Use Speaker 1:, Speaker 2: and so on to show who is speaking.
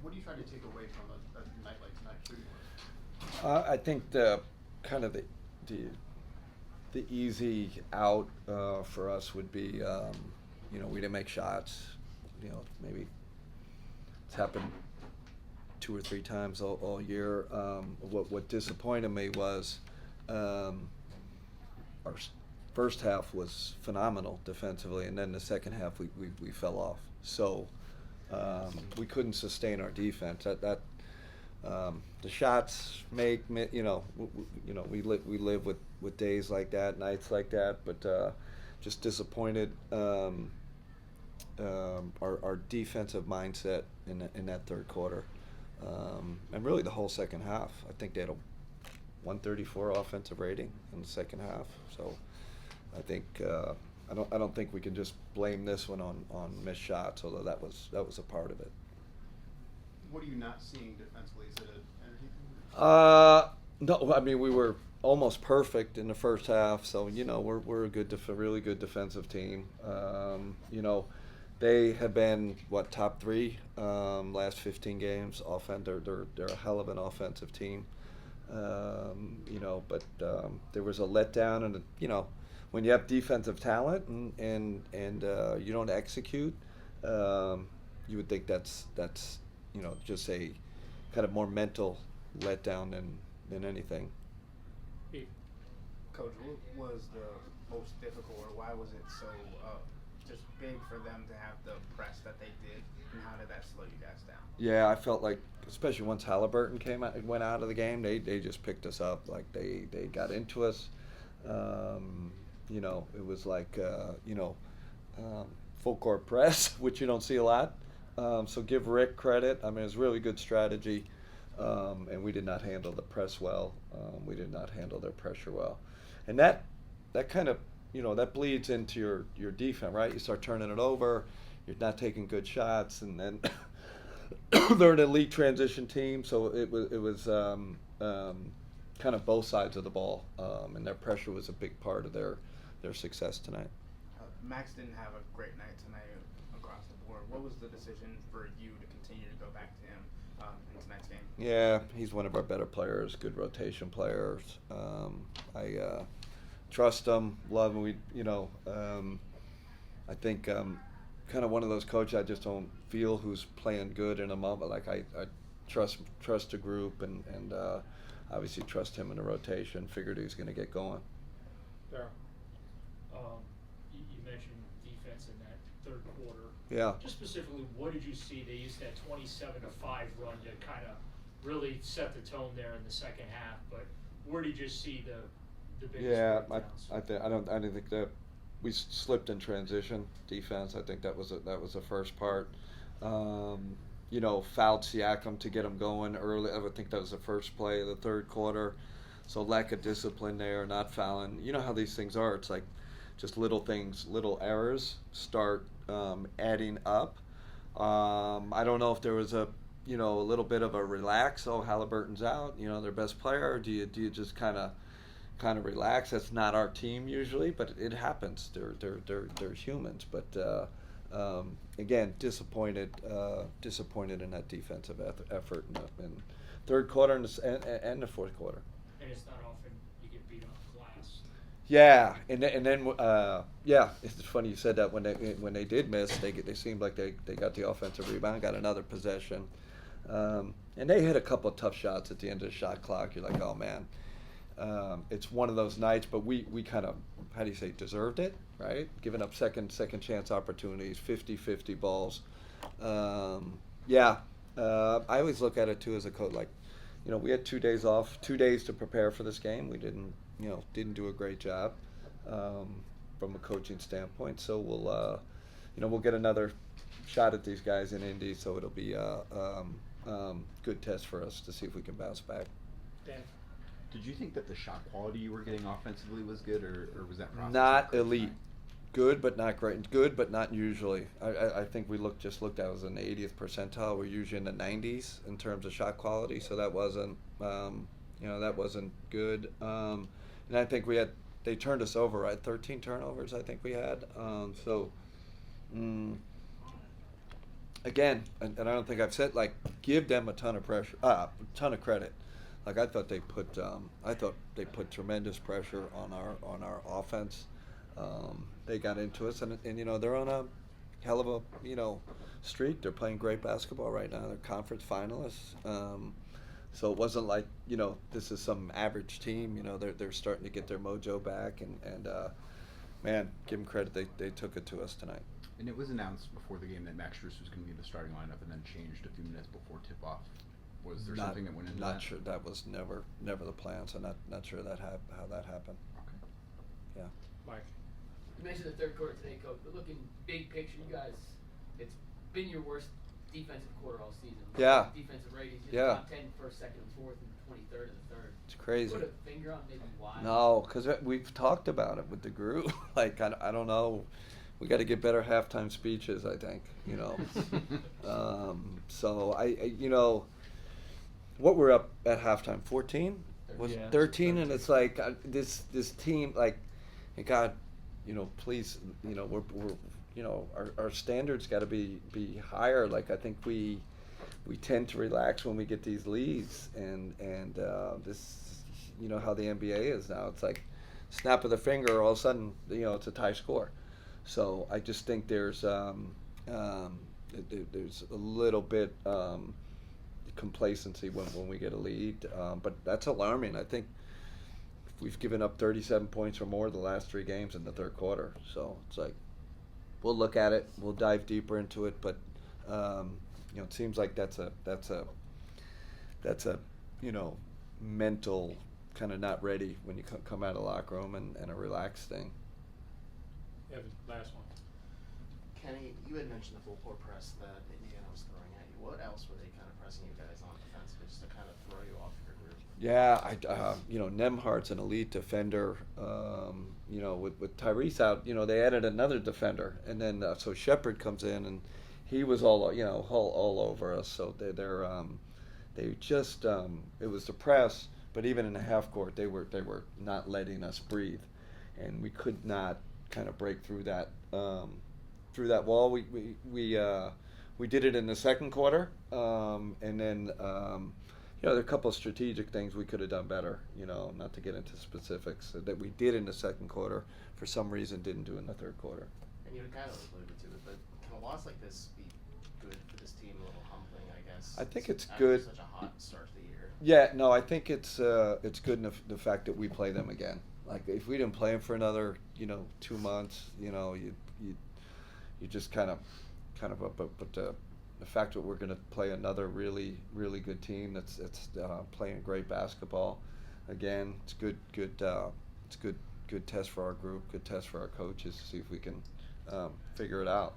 Speaker 1: What do you try to take away from a night like tonight shooting wise?
Speaker 2: I think the kind of the the easy out for us would be, we didn't make shots. Maybe it's happened two or three times all year. What disappointed me was our first half was phenomenal defensively, and then the second half we fell off. So we couldn't sustain our defense. The shots we live with days like that, nights like that, but just disappointed. Our defensive mindset in that third quarter, and really the whole second half. I think they had a 134 offensive rating in the second half. So I think I don't think we can just blame this one on missed shots, although that was a part of it.
Speaker 1: What are you not seeing defensively? Is it an energy thing?
Speaker 2: No, I mean we were almost perfect in the first half, so we're a really good defensive team. They have been top three last 15 games. They're a hell of an offensive team. But there was a letdown, and when you have defensive talent and you don't execute, you would think that's just a kind of more mental letdown than anything.
Speaker 3: Coach, what was the most difficult, or why was it so just big for them to have the press that they did, and how did that slow you guys down?
Speaker 2: Yeah, I felt like, especially once Halliburton went out of the game, they just picked us up. Like they got into us. It was like full court press, which you don't see a lot. So give Rick credit. I mean, it was really good strategy, and we did not handle the press well. We did not handle their pressure well, and that kind of that bleeds into your defense, right? You start turning it over. You're not taking good shots, and then they're an elite transition team, so it was kind of both sides of the ball, and their pressure was a big part of their success tonight.
Speaker 3: Max didn't have a great night tonight across the board. What was the decision for you to continue to go back to him in tonight's game?
Speaker 2: Yeah, he's one of our better players, good rotation players. I trust him, love him. I think kind of one of those coaches I just don't feel who's playing good in a moment. Like I trust the group and obviously trust him in the rotation. Figured he was going to get going.
Speaker 4: There. You mentioned defense in that third quarter.
Speaker 2: Yeah.
Speaker 4: Just specifically, what did you see? They used that 27-5 run to kind of really set the tone there in the second half. But where did you see the biggest breakdowns?
Speaker 2: I didn't think that we slipped in transition defense. I think that was the first part. Fouled Siakam to get him going early. I would think that was the first play of the third quarter. So lack of discipline there, not fouling. You know how these things are. It's like just little things, little errors start adding up. I don't know if there was a little bit of a relax. Oh, Halliburton's out. Their best player. Or do you just kind of relax? That's not our team usually, but it happens. They're humans. But again, disappointed in that defensive effort in third quarter and the fourth quarter.
Speaker 4: And it's not often you get beat on glass.
Speaker 2: Yeah, and then it's funny you said that when they did miss, they seemed like they got the offensive rebound, got another possession, and they hit a couple of tough shots at the end of the shot clock. You're like, oh man, it's one of those nights, but we kind of, how do you say, deserved it, right? Giving up second chance opportunities, 50-50 balls. I always look at it too as a coach, like, we had 2 days off, 2 days to prepare for this game. We didn't do a great job from a coaching standpoint. So we'll get another shot at these guys in Indy. So it'll be a good test for us to see if we can bounce back.
Speaker 4: Dan?
Speaker 5: Did you think that the shot quality you were getting offensively was good, or was that process
Speaker 2: not elite? Good, but not great. Good, but not usually. I think we looked at it as an 80th percentile. We're usually in the 90s in terms of shot quality, so that wasn't good. And I think they turned us over, right? 13 turnovers, I think we had. again, and I don't think I've said, like, give them a ton of pressure, ton of credit. Like, I thought they put tremendous pressure on our offense. They got into us, and you know, they're on a hell of a, you know, streak. They're playing great basketball right now. They're conference finalists. So it wasn't like, you know, this is some average team. You know, they're starting to get their mojo back, and man, give them credit. They took it to us tonight.
Speaker 5: And it was announced before the game that Max Strus was going to be in the starting lineup, and then changed a few minutes before tip-off. Was there something that went into that?
Speaker 2: Not sure. That was never the plan. So not sure how that happened.
Speaker 5: Okay.
Speaker 2: Yeah.
Speaker 4: Mike.
Speaker 6: You mentioned the third quarter today, Coach, but looking big picture, you guys, it's been your worst defensive quarter all season.
Speaker 2: Yeah.
Speaker 6: Defensive ratings, you're
Speaker 2: Yeah.
Speaker 6: top 10 first, second, and fourth, and 23rd in the third.
Speaker 2: It's crazy.
Speaker 6: Put a finger on maybe why?
Speaker 2: No, because we've talked about it with the group. Like, I don't know. We got to get better halftime speeches, I think, you know. So, I you know, what we're up at halftime, 14? Was
Speaker 4: Yeah.
Speaker 2: 13? And it's like, this team, like, God, you know, please, you know, we're you know, our standards got to be higher. Like, I think we tend to relax when we get these leads, and this, you know, how the NBA is now. It's like snap of the finger, all of a sudden, you know, it's a tie score. So I just think there's a little bit complacency when we get a lead, but that's alarming. I think we've given up 37 points or more the last 3 games in the third quarter. So it's like, we'll look at it, we'll dive deeper into it, but you know, it seems like that's a you know, mental kind of not ready when you come out of the locker room and a relaxed thing.
Speaker 4: Evan, last one.
Speaker 7: Kenny, you had mentioned the full court press that Indiana was throwing at you. What else were they kind of pressing you guys on defensively just to kind of throw you off your group?
Speaker 2: Yeah, you know, Nemhardt's an elite defender. You know, with Tyrese out, you know, they added another defender, and then so Shepard comes in, and he was all, you know, all over us. So they just it was the press, but even in the half court, they were not letting us breathe, and we could not kind of break through that wall. We did it in the second quarter, and then. You know, there are a couple of strategic things we could have done better, you know, not to get into specifics, that we did in the second quarter, for some reason didn't do in the third quarter.
Speaker 7: And you kind of alluded to it, but can a loss like this be good for this team, a little humbling, I guess?
Speaker 2: I think it's
Speaker 7: after
Speaker 2: good.
Speaker 7: Such a hot start to the year.
Speaker 2: Yeah, no, I think it's good in the fact that we play them again. Like, if we didn't play them for another, you know, 2 months, you know, you just kind of up, but the fact that we're going to play another really good team that's playing great basketball, again, it's good test for our group, good test for our coaches to see if we can figure it out.